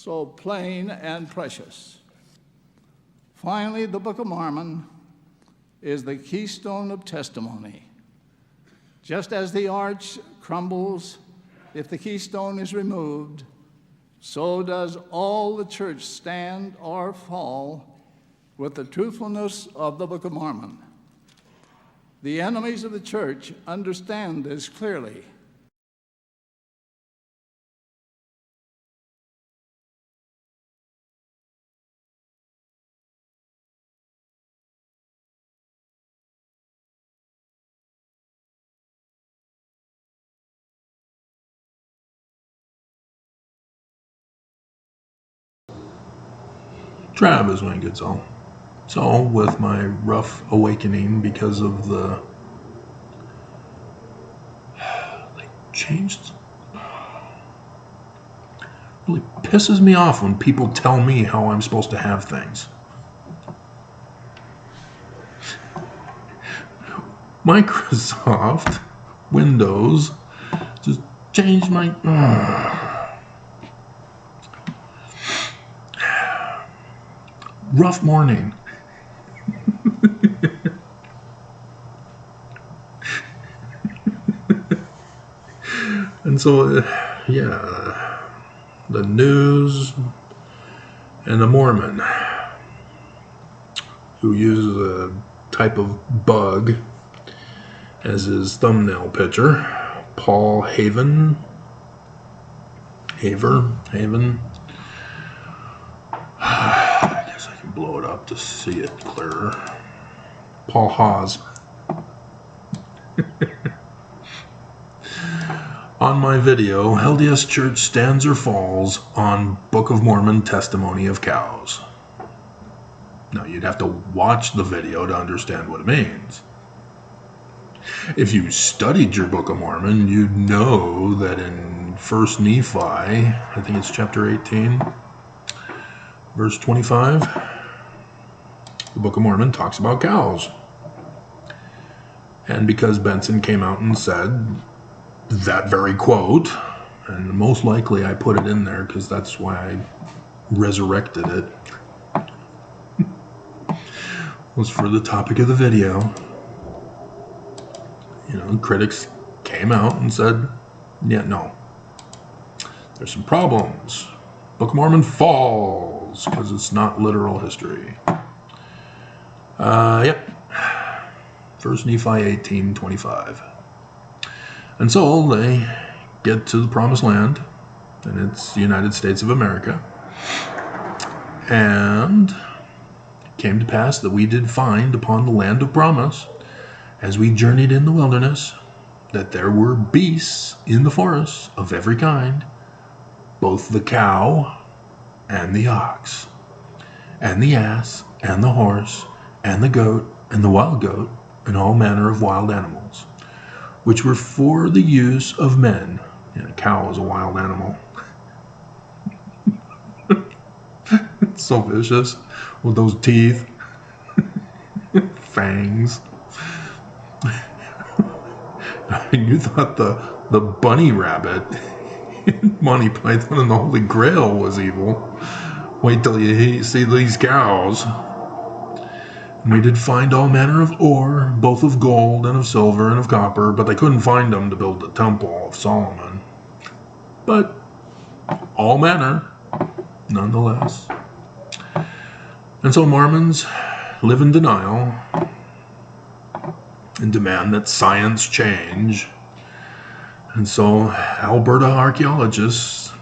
so plain and precious. Finally, the Book of Mormon is the keystone of testimony. Just as the arch crumbles if the keystone is removed, so does all the church stand or fall with the truthfulness of the Book of Mormon. The enemies of the church understand this clearly. Drab is when it gets all. So, with my rough awakening because of the changed, really pisses me off when people tell me how I'm supposed to have things. Microsoft Windows just changed my rough morning. And so, the news and a Mormon who uses a type of bug as his thumbnail picture, Paul Haven. I guess I can blow it up to see it clearer. Paul Haas. On my video, LDS Church stands or falls on Book of Mormon testimony of cows. Now, you'd have to watch the video to understand what it means. If you studied your Book of Mormon, you'd know that in 1 Nephi, I think it's chapter 18, verse 25, the Book of Mormon talks about cows. And because Benson came out and said that very quote, and most likely I put it in there because that's why I resurrected it, was for the topic of the video. Critics came out and said, no, there's some problems. Book of Mormon falls because it's not literal history. 1 Nephi 18:25. And so they get to the Promised Land, and it's the United States of America. And it came to pass that we did find upon the land of promise, as we journeyed in the wilderness, that there were beasts in the forests of every kind, both the cow and the ox, and the ass, and the horse, and the goat, and the wild goat, and all manner of wild animals, which were for the use of men. And a cow is a wild animal. It's so vicious, with those teeth, fangs. You thought the bunny rabbit in Monty Python and the Holy Grail was evil. Wait till you see these cows. And we did find all manner of ore, both of gold and of silver and of copper, but they couldn't find them to build the temple of Solomon. But all manner, nonetheless. And so Mormons live in denial and demand that science change. And so Alberta archaeologists,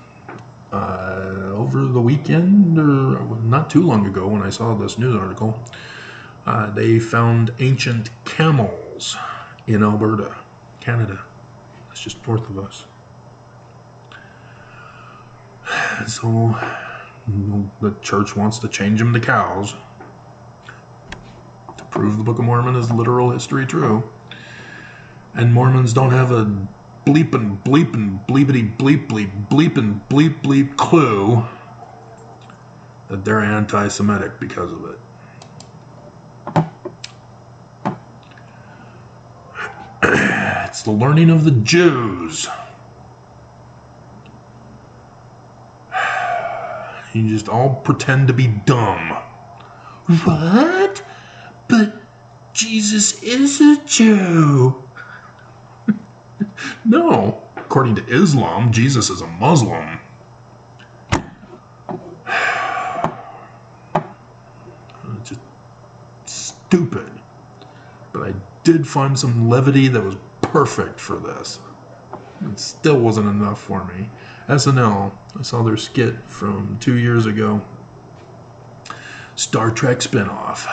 over the weekend, or not too long ago when I saw this news article, they found ancient camels in Alberta, Canada. That's just north of us. And so the church wants to change them to cows to prove the Book of Mormon is literal history true. And Mormons don't have a bleeping, bleepity, bleep, bleep, bleeping, bleep, bleep clue that they're anti-Semitic because of it. It's the learning of the Jews. You just all pretend to be dumb. What? But Jesus is a Jew. No, according to Islam, Jesus is a Muslim. Just stupid. But I did find some levity that was perfect for this. It still wasn't enough for me. SNL, I saw their skit from 2 years ago. Star Trek spinoff.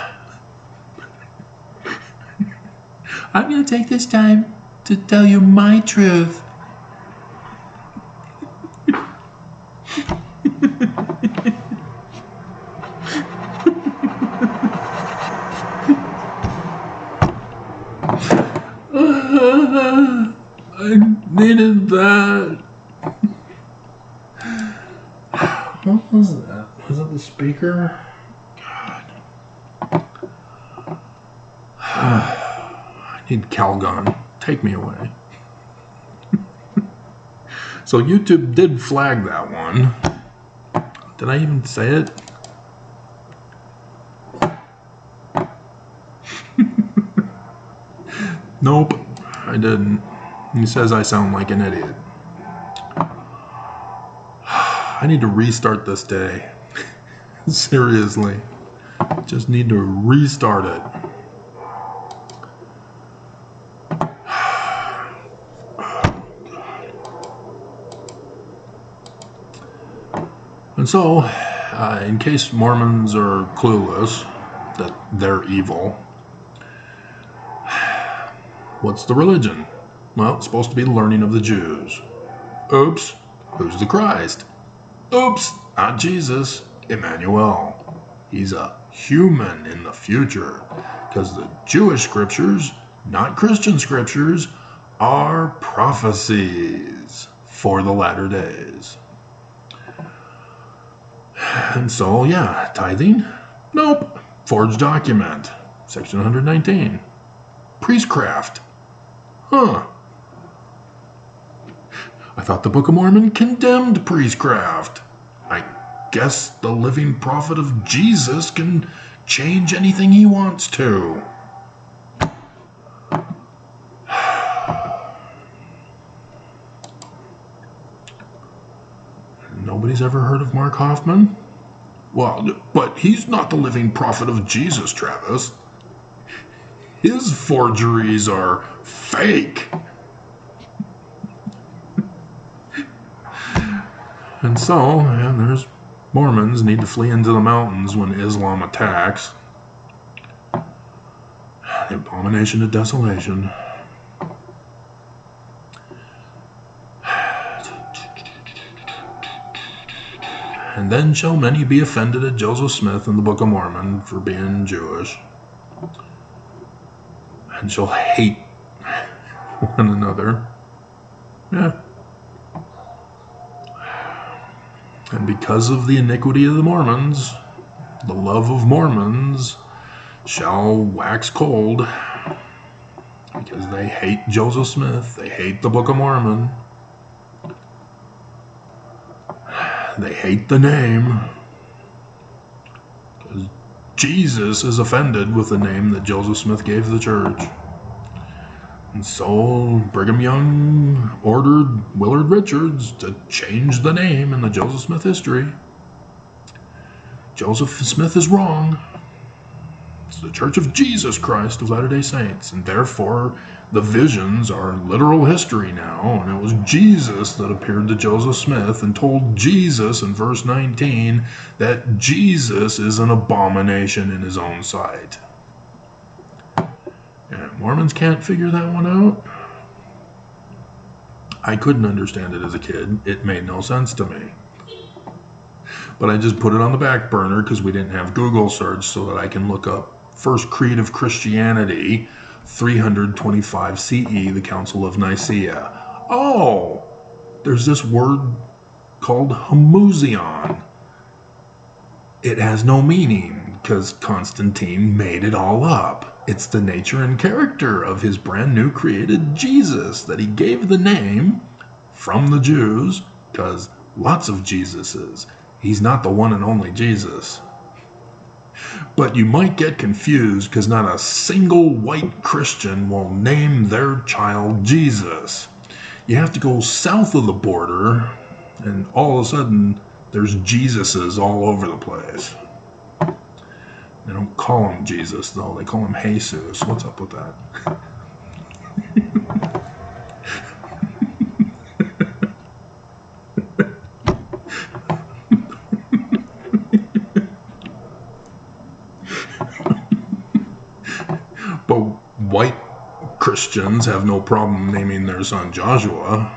I'm going to take this time to tell you my truth. I needed that. What was that? Was it the speaker? God. I need Calgon. Take me away. So YouTube did flag that one. Did I even say it? Nope, I didn't. He says I sound like an idiot. I need to restart this day. Seriously. Just need to restart it. And so, in case Mormons are clueless that they're evil, what's the religion? Well, it's supposed to be the learning of the Jews. Oops, who's the Christ? Oops, not Jesus, Emmanuel. He's a human in the future, because the Jewish scriptures, not Christian scriptures, are prophecies for the latter days. And so, yeah, tithing? Nope. Forged document, section 119. Priestcraft. Huh. I thought the Book of Mormon condemned priestcraft. I guess the living prophet of Jesus can change anything he wants to. Nobody's ever heard of Mark Hoffman? Well, but he's not the living prophet of Jesus, Travis. His forgeries are fake. And so, there's Mormons need to flee into the mountains when Islam attacks. The abomination of desolation. And then shall many be offended at Joseph Smith in the Book of Mormon for being Jewish, and shall hate one another. Yeah. And because of the iniquity of the Mormons, the love of Mormons shall wax cold, because they hate Joseph Smith, they hate the Book of Mormon, they hate the name, because Jesus is offended with the name that Joseph Smith gave the church. And so Brigham Young ordered Willard Richards to change the name in the Joseph Smith history. Joseph Smith is wrong. It's the Church of Jesus Christ of Latter-day Saints, and therefore the visions are literal history now, and it was Jesus that appeared to Joseph Smith and told Jesus in verse 19 that Jesus is an abomination in his own sight. And Mormons can't figure that one out. I couldn't understand it as a kid. It made no sense to me. But I just put it on the back burner because we didn't have Google search so that I can look up First Creed of Christianity, 325 CE, the Council of Nicaea. Oh, there's this word called homoousion. It has no meaning because Constantine made it all up. It's the nature and character of his brand new created Jesus that he gave the name from the Jews, because lots of Jesuses. He's not the one and only Jesus. But you might get confused because not a single white Christian will name their child Jesus. You have to go south of the border, and all of a sudden, there's Jesuses all over the place. They don't call him Jesus, though. They call him Jesus. What's up with that? But white Christians have no problem naming their son Joshua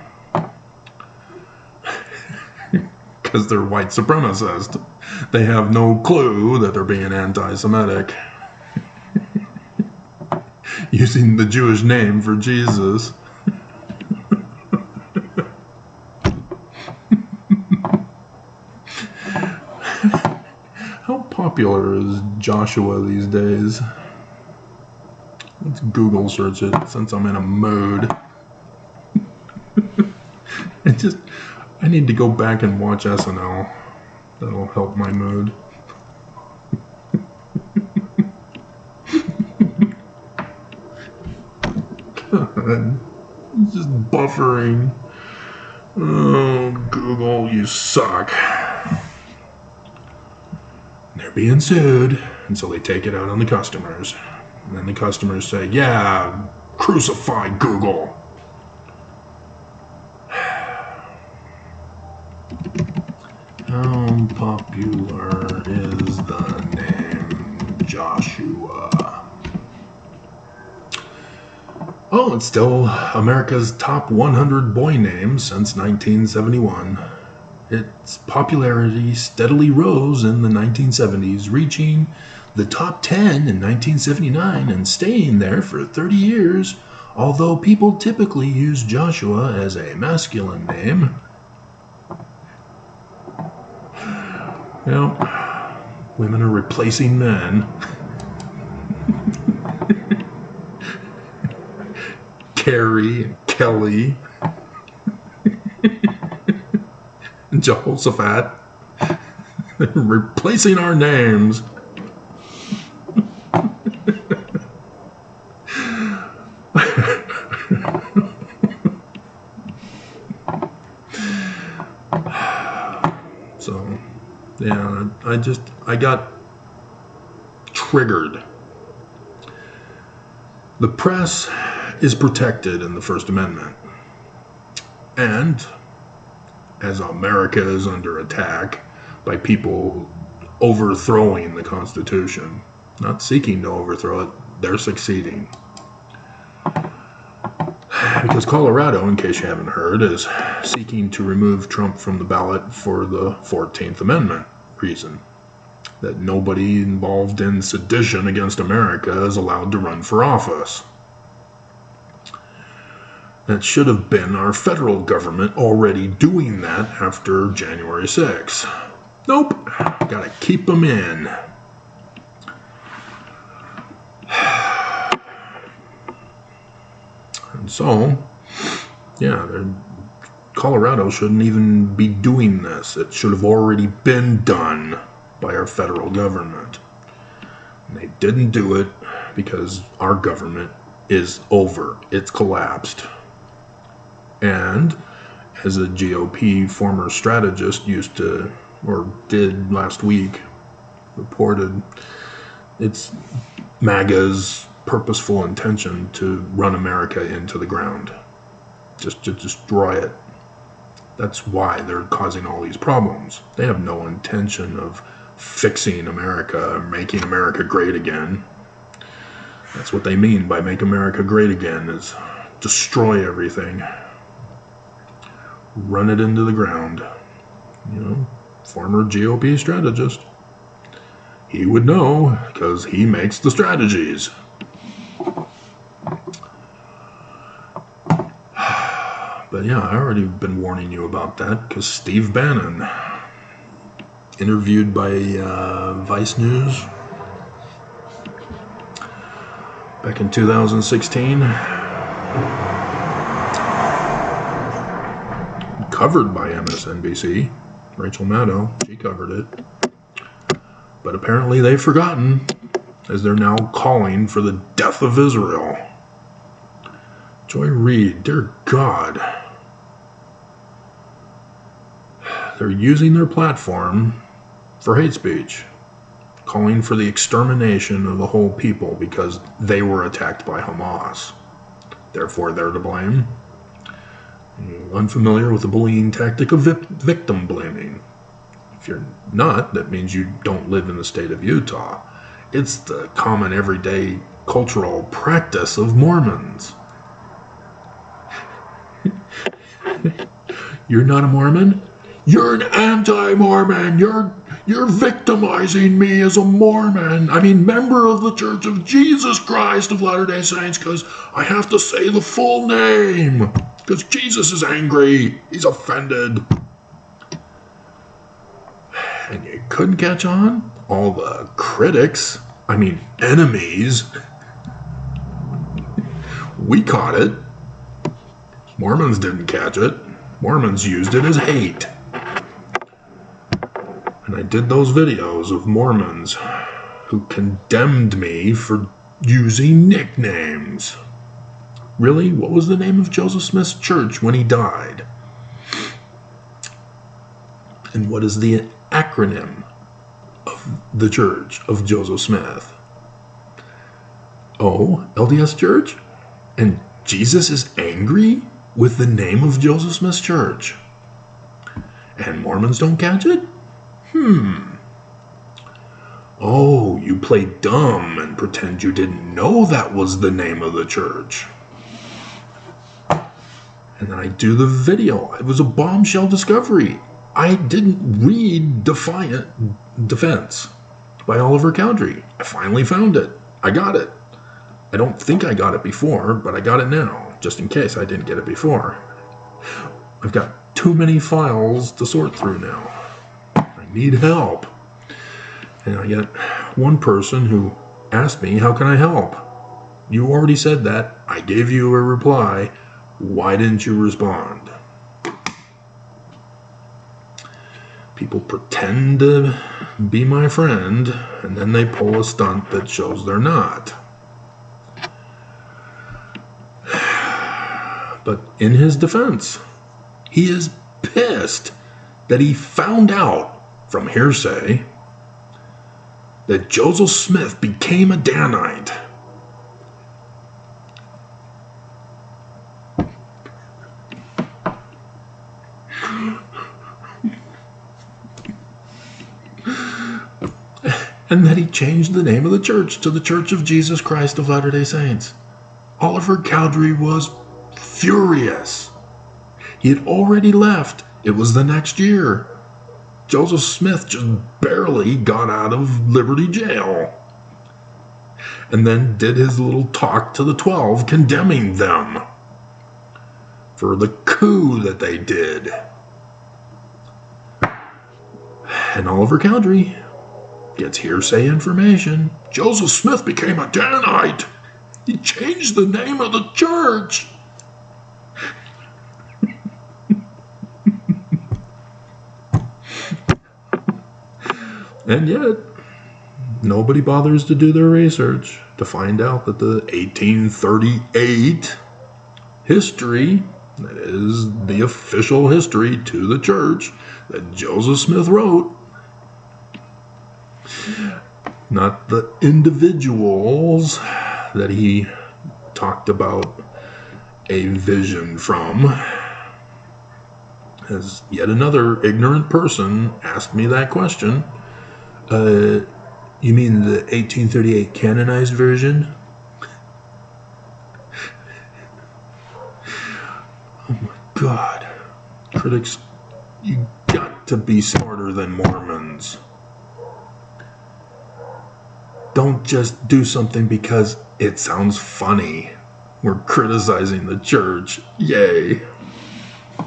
because they're white supremacists. They have no clue that they're being anti-Semitic using the Jewish name for Jesus. How popular is Joshua these days? Let's Google search it since I'm in a mood. I need to go back and watch SNL. That'll help my mood. God, it's just buffering. Oh, Google, you suck. They're being sued, and so they take it out on the customers. And then the customers say, yeah, crucify Google. How popular is the name Joshua? Oh, it's still America's top 100 boy names since 1971. Its popularity steadily rose in the 1970s, reaching the top 10 in 1979 and staying there for 30 years, although people typically use Joshua as a masculine name. Well, women are replacing men. Carrie and Kelly. And Jehoshaphat. Replacing our names. So, yeah, I got triggered. The press is protected in the First Amendment. And as America is under attack by people overthrowing the Constitution, not seeking to overthrow it, they're succeeding. Because Colorado, in case you haven't heard, is seeking to remove Trump from the ballot for the 14th Amendment reason. That nobody involved in sedition against America is allowed to run for office. That should have been our federal government already doing that after January 6th. Nope, gotta keep them in. And so, yeah, Colorado shouldn't even be doing this. It should have already been done by our federal government. And they didn't do it because our government is over. It's collapsed. And as a GOP former strategist did last week, reported, it's MAGA's purposeful intention to run America into the ground, just to destroy it. That's why they're causing all these problems. They have no intention of fixing America or making America great again. That's what they mean by make America great again, is destroy everything. Run it into the ground. Former GOP strategist. He would know because he makes the strategies. But yeah, I already been warning you about that because Steve Bannon, interviewed by Vice News back in 2016, covered by MSNBC, Rachel Maddow, she covered it. But apparently they've forgotten, as they're now calling for the death of Israel. Joy Reid, dear God. They're using their platform for hate speech, calling for the extermination of the whole people because they were attacked by Hamas. Therefore, they're to blame. Unfamiliar with the bullying tactic of victim blaming. If you're not, that means you don't live in the state of Utah. It's the common everyday cultural practice of Mormons. You're not a Mormon? You're an anti-Mormon. You're victimizing me as a Mormon. I mean, member of the Church of Jesus Christ of Latter-day Saints, because I have to say the full name. Because Jesus is angry. He's offended. And you couldn't catch on? All the critics, I mean, enemies. We caught it. Mormons didn't catch it. Mormons used it as hate. And I did those videos of Mormons who condemned me for using nicknames. Really? What was the name of Joseph Smith's church when he died? And what is the acronym of the church of Joseph Smith? Oh, LDS Church? And Jesus is angry with the name of Joseph Smith's church. And Mormons don't catch it? Oh, you play dumb and pretend you didn't know that was the name of the church. And then I do the video. It was a bombshell discovery. I didn't read Defense by Oliver Cowdery. I finally found it. I got it. I don't think I got it before, but I got it now, just in case I didn't get it before. I've got too many files to sort through now. I need help. And I get one person who asked me, how can I help? You already said that. I gave you a reply. Why didn't you respond? People pretend to be my friend, and then they pull a stunt that shows they're not. But in his defense, he is pissed that he found out from hearsay that Joseph Smith became a Danite. And that he changed the name of the church to the Church of Jesus Christ of Latter-day Saints. Oliver Cowdery was furious. He had already left. It was the next year. Joseph Smith just barely got out of Liberty Jail. And then did his little talk to the 12 condemning them for the coup that they did. And Oliver Cowdery gets hearsay information. Joseph Smith became a Danite. He changed the name of the church. And yet, nobody bothers to do their research to find out that the 1838 history, that is the official history to the church that Joseph Smith wrote, not the individuals that he talked about a vision from. As yet another ignorant person asked me that question. You mean the 1838 canonized version? Oh my God. Critics, you got to be smarter than Mormons. Don't just do something because it sounds funny. We're criticizing the church. Yay.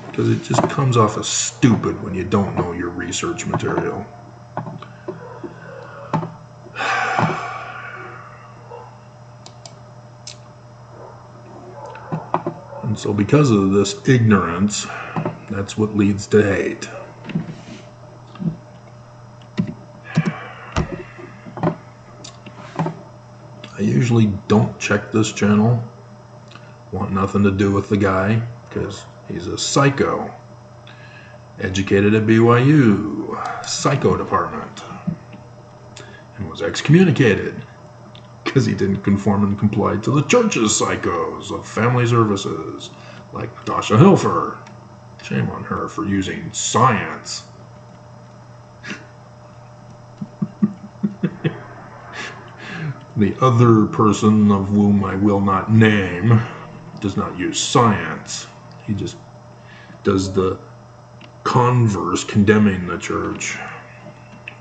Because it just comes off as stupid when you don't know your research material. And so because of this ignorance, that's what leads to hate. usually don't check this channel. Want nothing to do with the guy because he's a psycho. Educated at BYU, psycho department, and was excommunicated because he didn't conform and comply to the church's psychos of family services, like Natasha Hilfer. Shame on her for using science. The other person, of whom I will not name, does not use science. He just does the converse, condemning the church,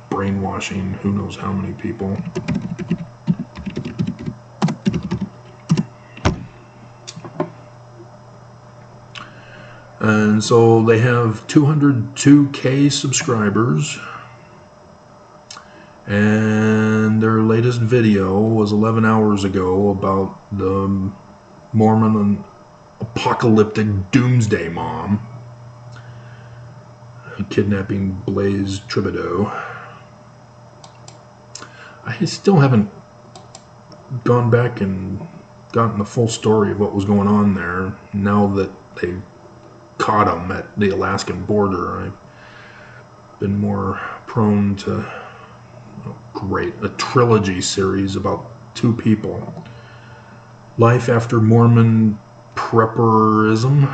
brainwashing who knows how many people. And so they have 202K subscribers, and their latest video was 11 hours ago about the Mormon and apocalyptic doomsday mom kidnapping Blaise Thibodeau. I still haven't gone back and gotten the full story of what was going on there. Now that they caught him at the Alaskan border, I've been more prone to a trilogy series about two people. Life after Mormon prepperism.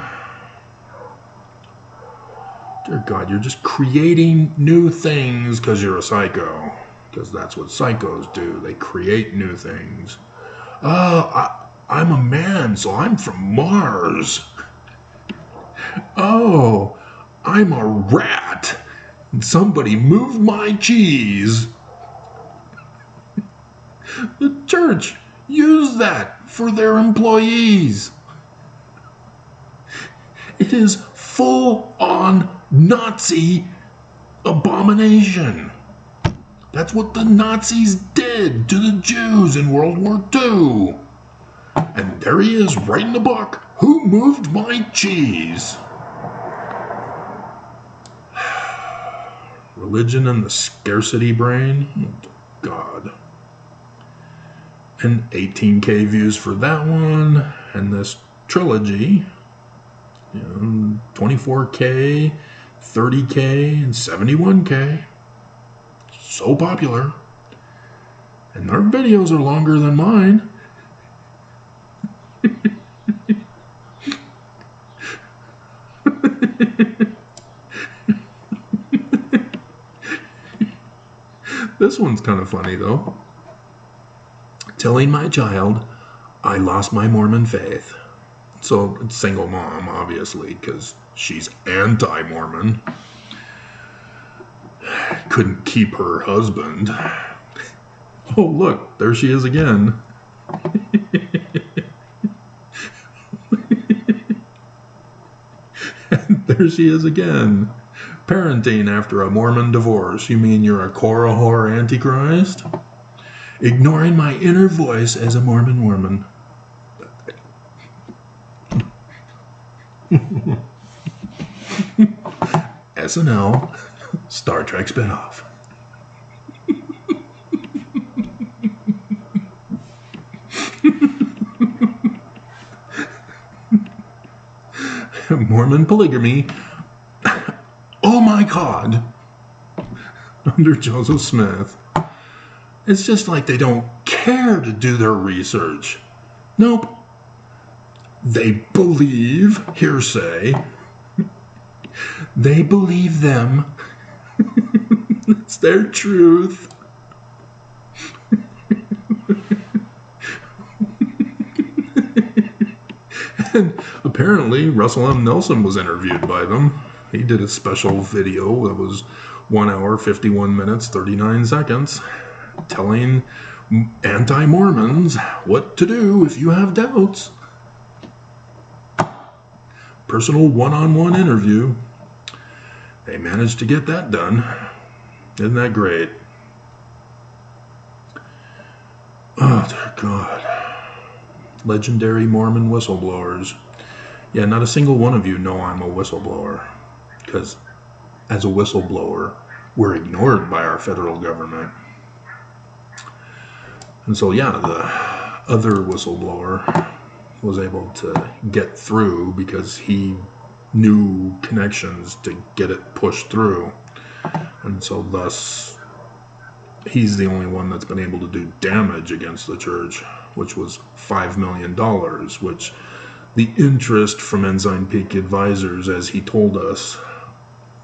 Dear God, you're just creating new things because you're a psycho. Because that's what psychos do. They create new things. I'm a man, so I'm from Mars. Oh, I'm a rat. And somebody moved my cheese. The church used that for their employees. It is full-on Nazi abomination. That's what the Nazis did to the Jews in World War II. And there he is, right in the book. Who moved my cheese? Religion and the scarcity brain. Oh, God. And 18K views for that one. And this trilogy. 24K, 30K, and 71K. So popular. And their videos are longer than mine. This one's kind of funny, though. Telling my child I lost my Mormon faith. So it's single mom, obviously, because she's anti-Mormon. Couldn't keep her husband. Oh, look, there she is again. There she is again. Parenting after a Mormon divorce. You mean you're a Korah whore antichrist? Ignoring my inner voice as a Mormon woman. SNL, Star Trek spinoff. Mormon polygamy. Oh my God. Under Joseph Smith. It's just like they don't care to do their research. Nope. They believe hearsay. They believe them. It's their truth. And apparently Russell M. Nelson was interviewed by them. He did a special video that was 1 hour, 51 minutes, 39 seconds, telling anti-Mormons what to do if you have doubts. Personal one-on-one interview. They managed to get that done. Isn't that great? Oh, dear God. Legendary Mormon whistleblowers. Yeah, not a single one of you know I'm a whistleblower. Because as a whistleblower, we're ignored by our federal government. And so, yeah, other whistleblower was able to get through because he knew connections to get it pushed through. And so thus, he's the only one that's been able to do damage against the church, which was $5 million, which the interest from Ensign Peak Advisors, as he told us,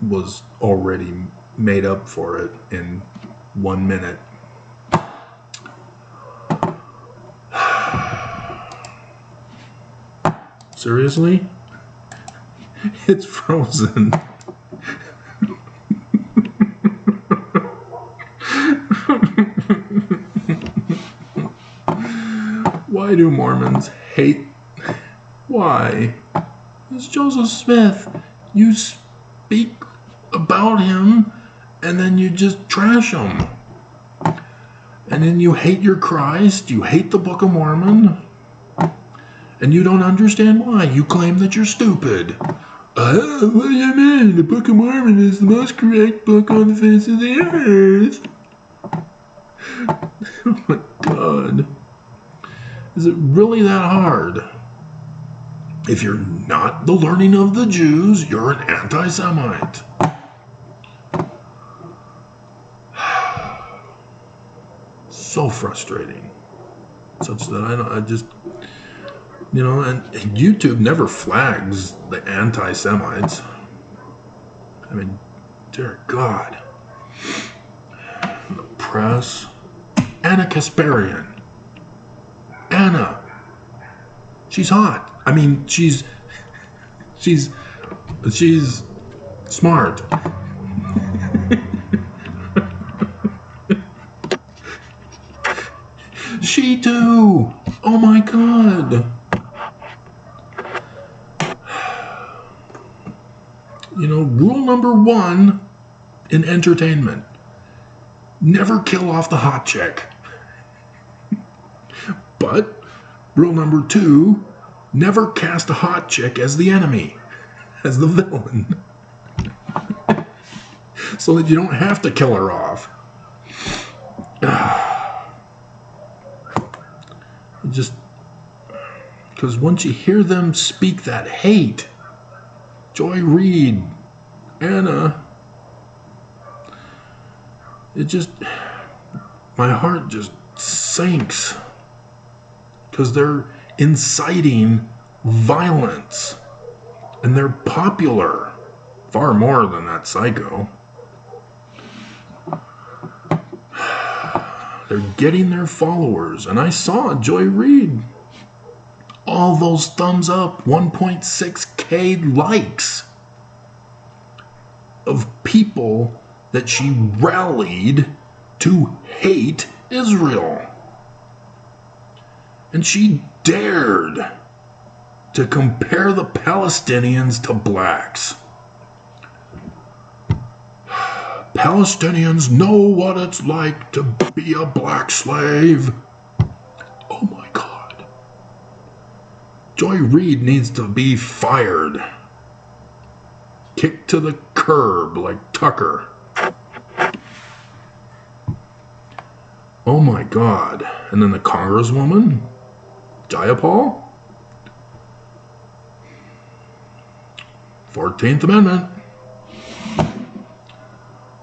was already made up for it in 1 minute. Seriously? It's frozen. Why do Mormons hate? Why? It's Joseph Smith. You speak about him and then you just trash him. And then you hate your Christ, you hate the Book of Mormon, and you don't understand why. You claim that you're stupid. What do you mean? The Book of Mormon is the most correct book on the face of the earth. Oh my God. Is it really that hard? If you're not the learning of the Jews, you're an anti-Semite. So frustrating. Such that I just, and YouTube never flags the anti-Semites. I mean, dear God. The press. Anna Kasparian. Anna. She's hot. I mean, she's smart. She too. Oh my God. Rule number 1 in entertainment. Never kill off the hot chick. But rule number 2, never cast a hot chick as the enemy, as the villain. So that you don't have to kill her off. Just because once you hear them speak that hate, Joy Reid, Anna, my heart just sinks because they're inciting violence and they're popular far more than that psycho. They're getting their followers, and I saw Joy Reid. All those thumbs up, 1.6K likes of people that she rallied to hate Israel. And she dared to compare the Palestinians to blacks. Palestinians know what it's like to be a black slave. Oh my God. Joy Reid needs to be fired. Kicked to the curb like Tucker. Oh my God. And then the Congresswoman, Jayapal. 14th Amendment.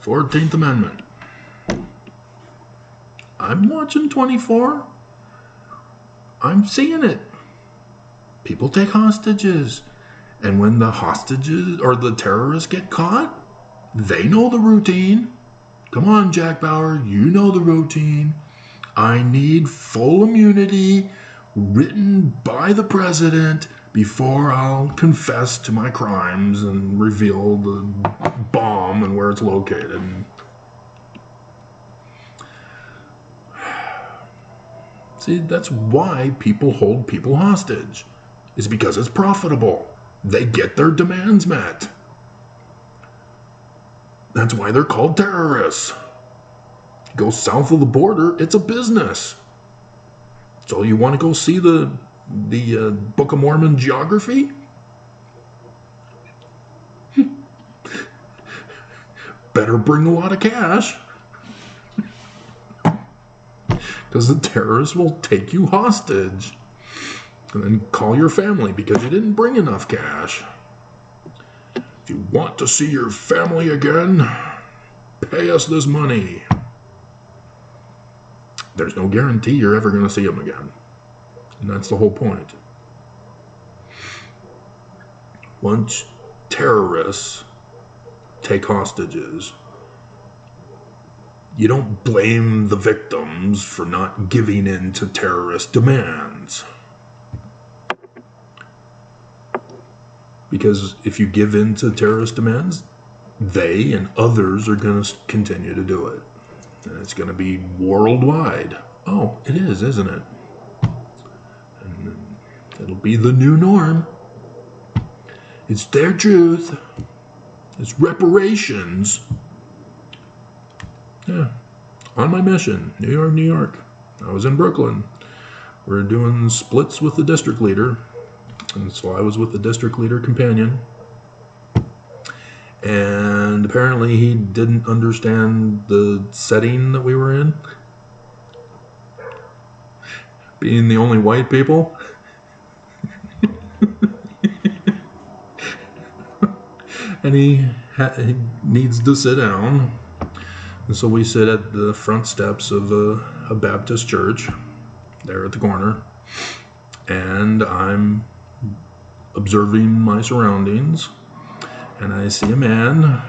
14th Amendment. I'm watching 24. I'm seeing it. People take hostages. And when the hostages or the terrorists get caught, they know the routine. Come on, Jack Bauer, you know the routine. I need full immunity written by the president before I'll confess to my crimes and reveal the bomb and where it's located. See, that's why people hold people hostage. It's because it's profitable. They get their demands met. That's why they're called terrorists. Go south of the border, it's a business. So you want to go see the Book of Mormon geography? Better bring a lot of cash. because the terrorists will take you hostage and then call your family because you didn't bring enough cash. If you want to see your family again, pay us this money. There's no guarantee you're ever going to see them again. And that's the whole point. Once terrorists take hostages, you don't blame the victims for not giving in to terrorist demands. Because if you give in to terrorist demands, they and others are going to continue to do it. And it's going to be worldwide. Oh, it is, isn't it? And it'll be the new norm. It's their truth. It's reparations. Yeah. On my mission, New York, New York. I was in Brooklyn. We're doing splits with the district leader. And so I was with the district leader companion. And apparently he didn't understand the setting that we were in. Being the only white people. And he needs to sit down. And so we sit at the front steps of a Baptist church there at the corner. And I'm observing my surroundings. And I see a man.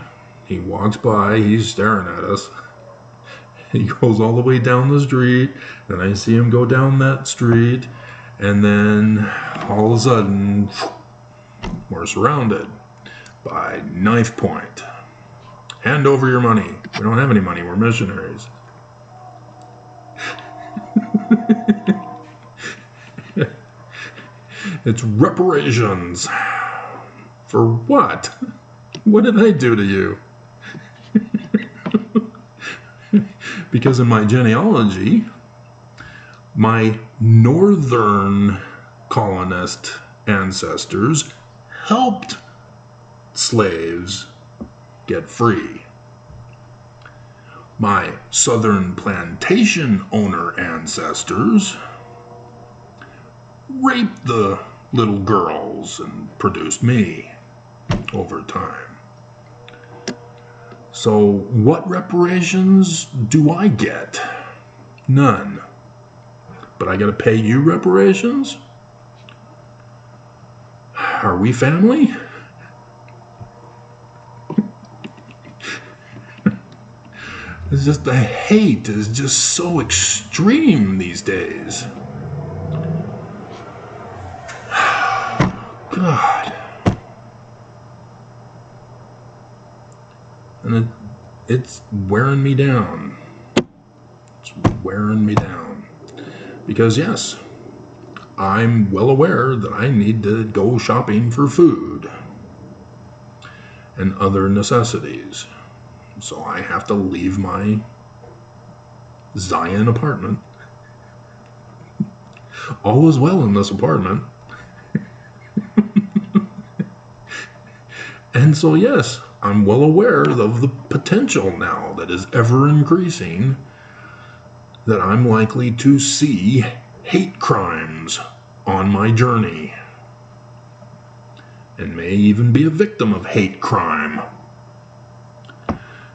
He walks by. He's staring at us. He goes all the way down the street. Then I see him go down that street. And then all of a sudden, we're surrounded by knife point. Hand over your money. We don't have any money. We're missionaries. It's reparations. For what? What did I do to you? Because in my genealogy, my northern colonist ancestors helped slaves get free. My southern plantation owner ancestors raped the little girls and produced me over time. So what reparations do I get? None. But I gotta pay you reparations? Are we family? It's just the hate is just so extreme these days. God. And it's wearing me down. It's wearing me down. Because yes, I'm well aware that I need to go shopping for food and other necessities. So I have to leave my Zion apartment. All is well in this apartment. And so yes, I'm well aware of the potential now that is ever increasing that I'm likely to see hate crimes on my journey. And may even be a victim of hate crime.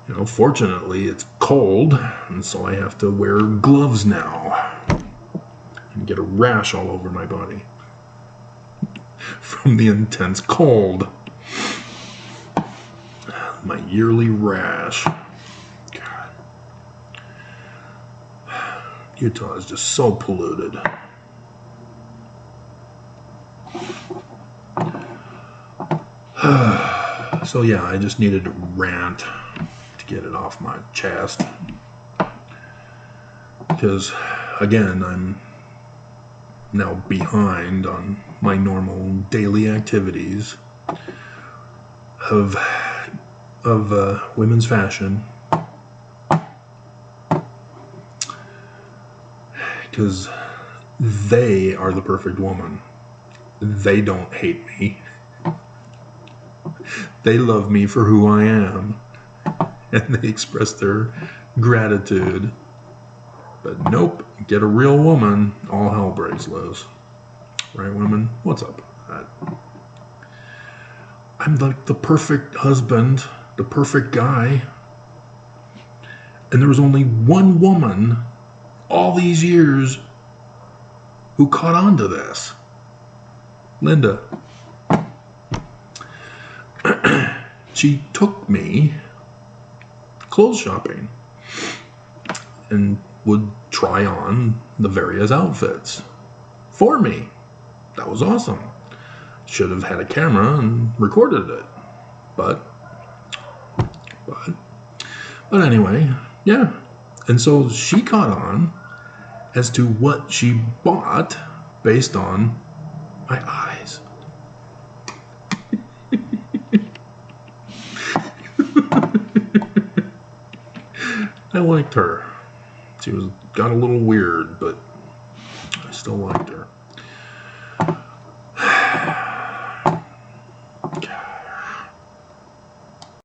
You know, fortunately, it's cold, and so I have to wear gloves now and get a rash all over my body from the intense cold. My yearly rash. God. Utah is just so polluted. So yeah, I just needed to rant to get it off my chest. Because, again, I'm now behind on my normal daily activities of women's fashion. Because they are the perfect woman. They don't hate me. They love me for who I am. And they express their gratitude But nope, get a real woman, all hell breaks loose. Right, women? What's up with that? I'm like the perfect husband, the perfect guy. And there was only one woman all these years who caught on to this. Linda. She took me clothes shopping and would try on the various outfits for me. That was awesome. Should have had a camera and recorded it. But anyway, yeah. And so she caught on as to what she bought based on my eyes. I liked her. She got a little weird, but I still liked her.